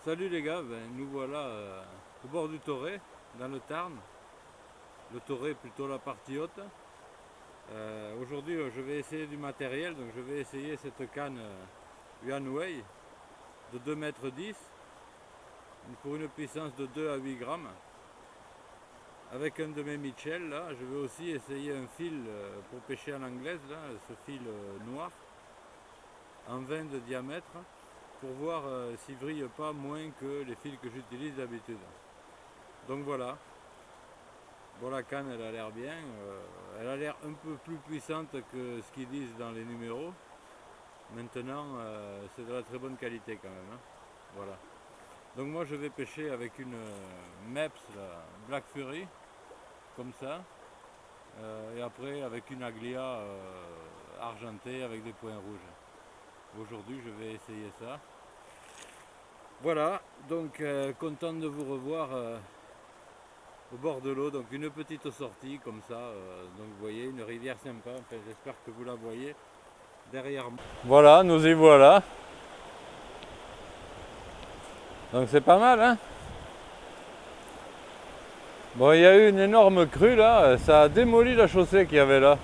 Salut les gars, nous voilà au bord du Torrey, dans le Tarn. Le Torrey plutôt la partie haute. Aujourd'hui je vais essayer du matériel, donc je vais essayer cette canne Yuanwei de 2,10 m pour une puissance de 2 à 8 grammes. Avec un de mes Mitchell là, je vais aussi essayer un fil pour pêcher à l'anglaise, là, ce fil noir en 20 de diamètre, pour voir s'il ne vrille pas moins que les fils que j'utilise d'habitude. Donc voilà, bon, la canne elle a l'air bien, elle a l'air un peu plus puissante que ce qu'ils disent dans les numéros. Maintenant c'est de la très bonne qualité quand même, hein. Voilà. Donc moi je vais pêcher avec une Mepps Black Fury, comme ça, et après avec une Aglia argentée avec des points rouges. Aujourd'hui je vais essayer ça. Voilà, donc content de vous revoir au bord de l'eau, donc une petite sortie comme ça, donc vous voyez une rivière sympa, enfin, j'espère que vous la voyez derrière moi. Voilà, nous y voilà. Donc c'est pas mal, hein. Bon, il y a eu une énorme crue là, ça a démoli la chaussée qu'il y avait là.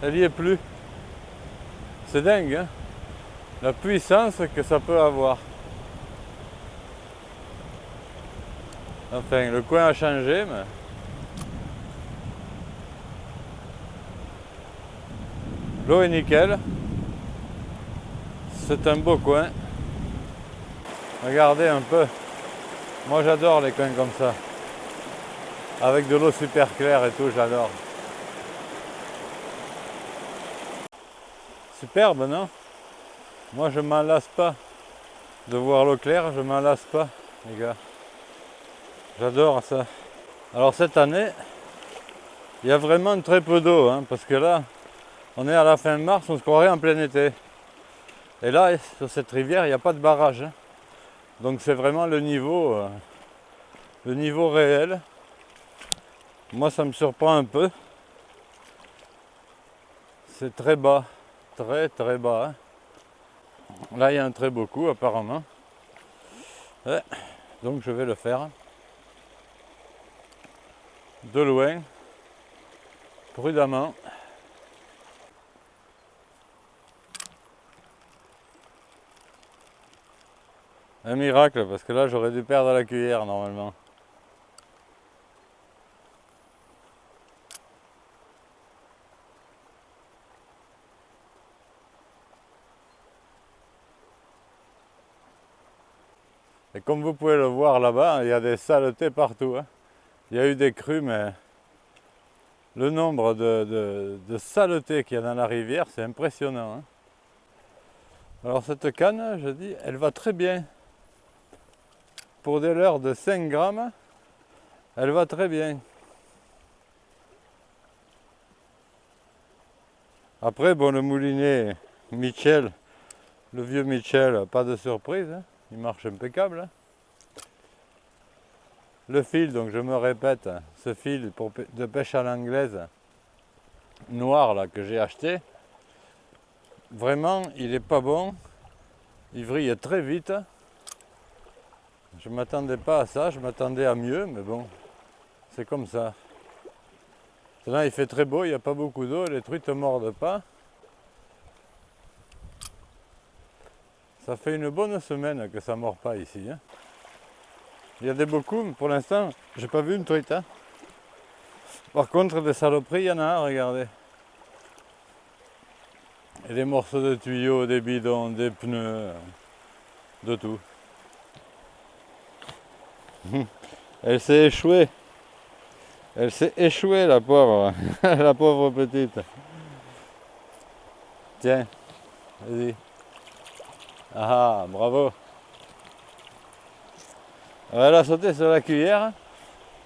Elle y est plus. C'est dingue, hein, la puissance que ça peut avoir. Enfin, le coin a changé, mais... l'eau est nickel. C'est un beau coin. Regardez un peu. Moi j'adore les coins comme ça. Avec de l'eau super claire et tout, j'adore. Superbe, non? Moi je m'en lasse pas de voir l'eau claire, je m'en lasse pas, les gars. J'adore ça. Alors cette année, il y a vraiment très peu d'eau, hein, parce que là, on est à la fin mars, on se croirait en plein été. Et là, sur cette rivière, il n'y a pas de barrage, hein. Donc c'est vraiment le niveau réel. Moi ça me surprend un peu. C'est très bas, très très bas, hein. Là il y a un très beau coup apparemment. Ouais. Donc je vais le faire de loin, prudemment. Un miracle, parce que là j'aurais dû perdre la cuillère normalement. Et comme vous pouvez le voir là-bas, il y a des saletés partout, hein. Il y a eu des crues, mais le nombre de saletés qu'il y a dans la rivière, c'est impressionnant, hein. Alors cette canne, je dis, elle va très bien. Pour des leurres de 5 grammes, elle va très bien. Après, bon, le moulinet Mitchell, le vieux Mitchell, pas de surprise, hein. Il marche impeccable, hein. Le fil, donc je me répète, ce fil de pêche à l'anglaise noir là que j'ai acheté, vraiment il est pas bon, il vrille très vite. Je m'attendais pas à ça, je m'attendais à mieux, mais bon, c'est comme ça. Maintenant il fait très beau, il n'y a pas beaucoup d'eau, les truites ne mordent pas. Ça fait une bonne semaine que ça ne mord pas ici, hein. Il y a des beaux coups, mais pour l'instant, j'ai pas vu une truite, hein. Par contre, des saloperies, il y en a un, regardez. Et des morceaux de tuyaux, des bidons, des pneus, de tout. Elle s'est échouée. Elle s'est échouée, la pauvre. La pauvre petite. Tiens, vas-y. Ah, bravo. Alors, elle a sauté sur la cuillère.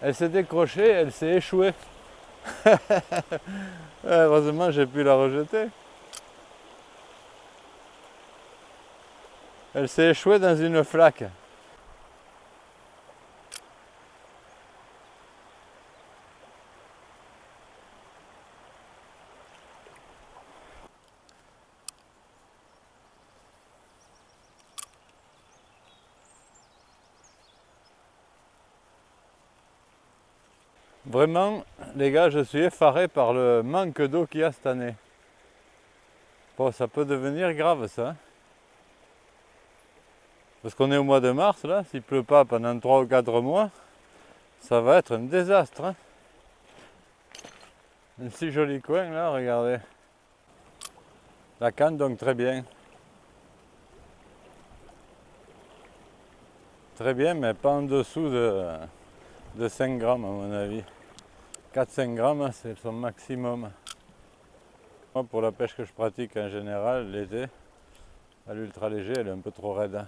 Elle s'est décrochée, elle s'est échouée. Heureusement, j'ai pu la rejeter. Elle s'est échouée dans une flaque. Vraiment, les gars, je suis effaré par le manque d'eau qu'il y a cette année. Bon, ça peut devenir grave ça. Parce qu'on est au mois de mars là, s'il ne pleut pas pendant 3 ou 4 mois, ça va être un désastre. Hein. Un si joli coin là, regardez. La canne donc très bien. Très bien, mais pas en dessous de 5 grammes à mon avis. 4-5 grammes, c'est son maximum. Moi, pour la pêche que je pratique en général, l'été, à l'ultra léger, elle est un peu trop raide. Hein.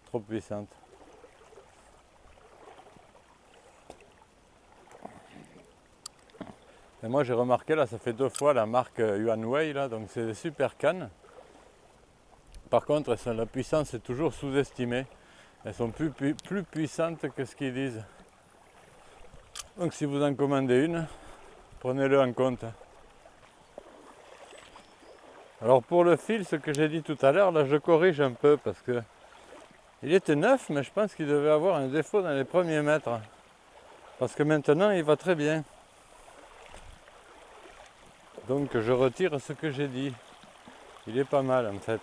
Trop puissante. Et moi j'ai remarqué là, ça fait 2 fois la marque Yuan Wei là, donc c'est des super cannes. Par contre, la puissance est toujours sous-estimée. Elles sont plus puissantes que ce qu'ils disent. Donc si vous en commandez une, prenez-le en compte. Alors pour le fil, ce que j'ai dit tout à l'heure, là je corrige un peu parce que il était neuf, mais je pense qu'il devait avoir un défaut dans les premiers mètres. Parce que maintenant il va très bien. Donc je retire ce que j'ai dit. Il est pas mal en fait.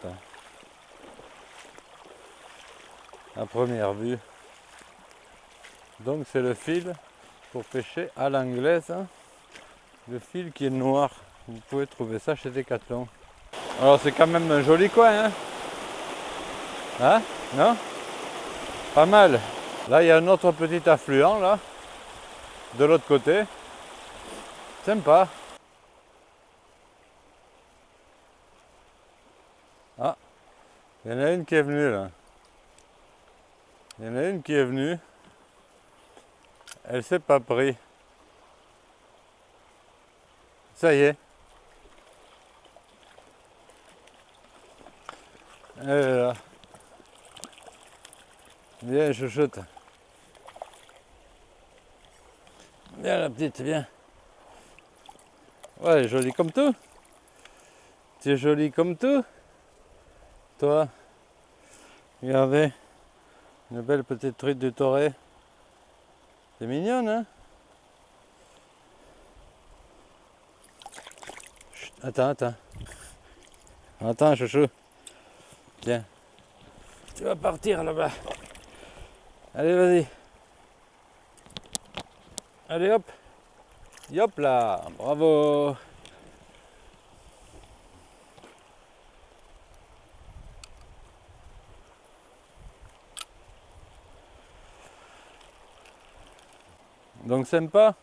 À première vue. Donc c'est le fil pour pêcher à l'anglaise. Le fil qui est noir. Vous pouvez trouver ça chez Decathlon. Alors c'est quand même un joli coin. Hein, hein? Non? Pas mal. Là il y a un autre petit affluent là. De l'autre côté. Sympa. Ah, il y en a une qui est venue là. Il y en a une qui est venue. Elle s'est pas pris. Ça y est. Elle est là. Viens, chouchoute. Viens la petite, viens. Ouais, jolie comme tout. Tu es jolie comme tout. Toi. Regardez. Une belle petite truite du Toré. C'est mignonne, hein? Chut, attends. Attends, chouchou. Tiens. Tu vas partir là-bas. Allez, vas-y. Allez, hop. Hop là. Bravo. Donc sympa,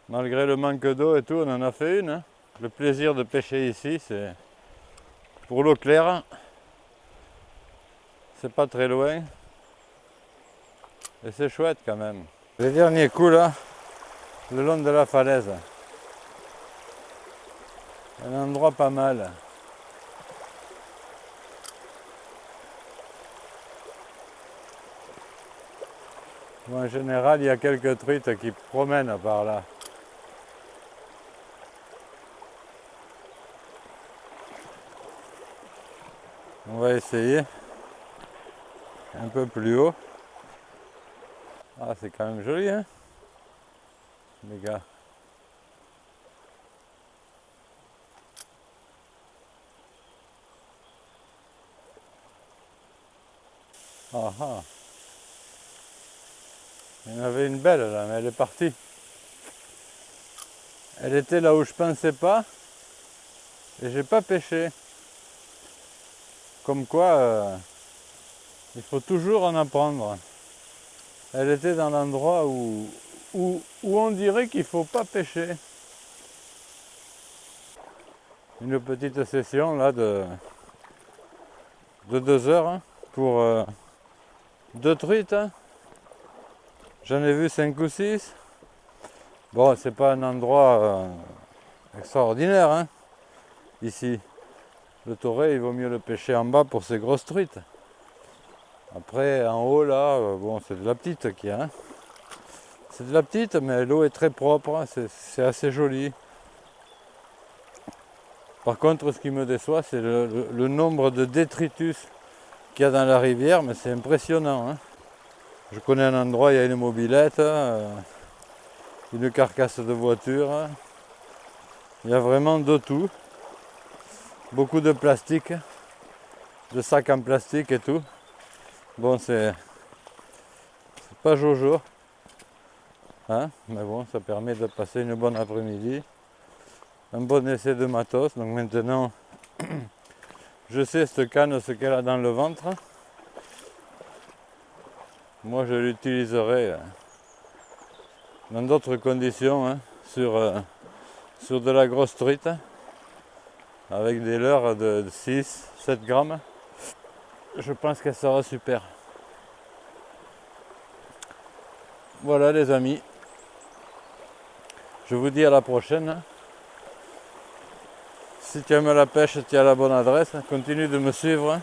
malgré le manque d'eau et tout, on en a fait une. Hein. Le plaisir de pêcher ici, c'est pour l'eau claire, c'est pas très loin. Et c'est chouette quand même. Les derniers coups là, le long de la falaise. Un endroit pas mal. Bon, en général, il y a quelques truites qui promènent par là. On va essayer un peu plus haut. Ah, c'est quand même joli, hein, les gars. Ah ah. Il y en avait une belle là, mais elle est partie. Elle était là où je pensais pas et j'ai pas pêché. Comme quoi, il faut toujours en apprendre. Elle était dans l'endroit où on dirait qu'il ne faut pas pêcher. Une petite session là de 2 heures hein, pour 2 truites. Hein. J'en ai vu 5 ou 6. Bon, c'est pas un endroit extraordinaire hein, ici. Le Toré, il vaut mieux le pêcher en bas pour ses grosses truites. Après, en haut là, bon, c'est de la petite qu'il y a. Hein. C'est de la petite, mais l'eau est très propre, hein, c'est assez joli. Par contre, ce qui me déçoit, c'est le nombre de détritus qu'il y a dans la rivière, mais c'est impressionnant. Hein. Je connais un endroit, il y a une mobilette, une carcasse de voiture. Il y a vraiment de tout. Beaucoup de plastique, de sacs en plastique et tout. Bon, c'est pas Jojo, hein, mais bon, ça permet de passer une bonne après-midi. Un bon essai de matos. Donc maintenant, je sais cette canne, ce qu'elle a dans le ventre. Moi, je l'utiliserai dans d'autres conditions, hein, sur de la grosse truite, avec des leurres de 6-7 grammes. Je pense qu'elle sera super. Voilà les amis, je vous dis à la prochaine. Si tu aimes la pêche, tu es à la bonne adresse, continue de me suivre.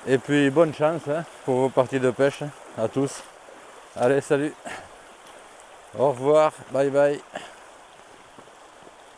Et puis bonne chance pour vos parties de pêche à tous. Allez, salut, au revoir, bye bye.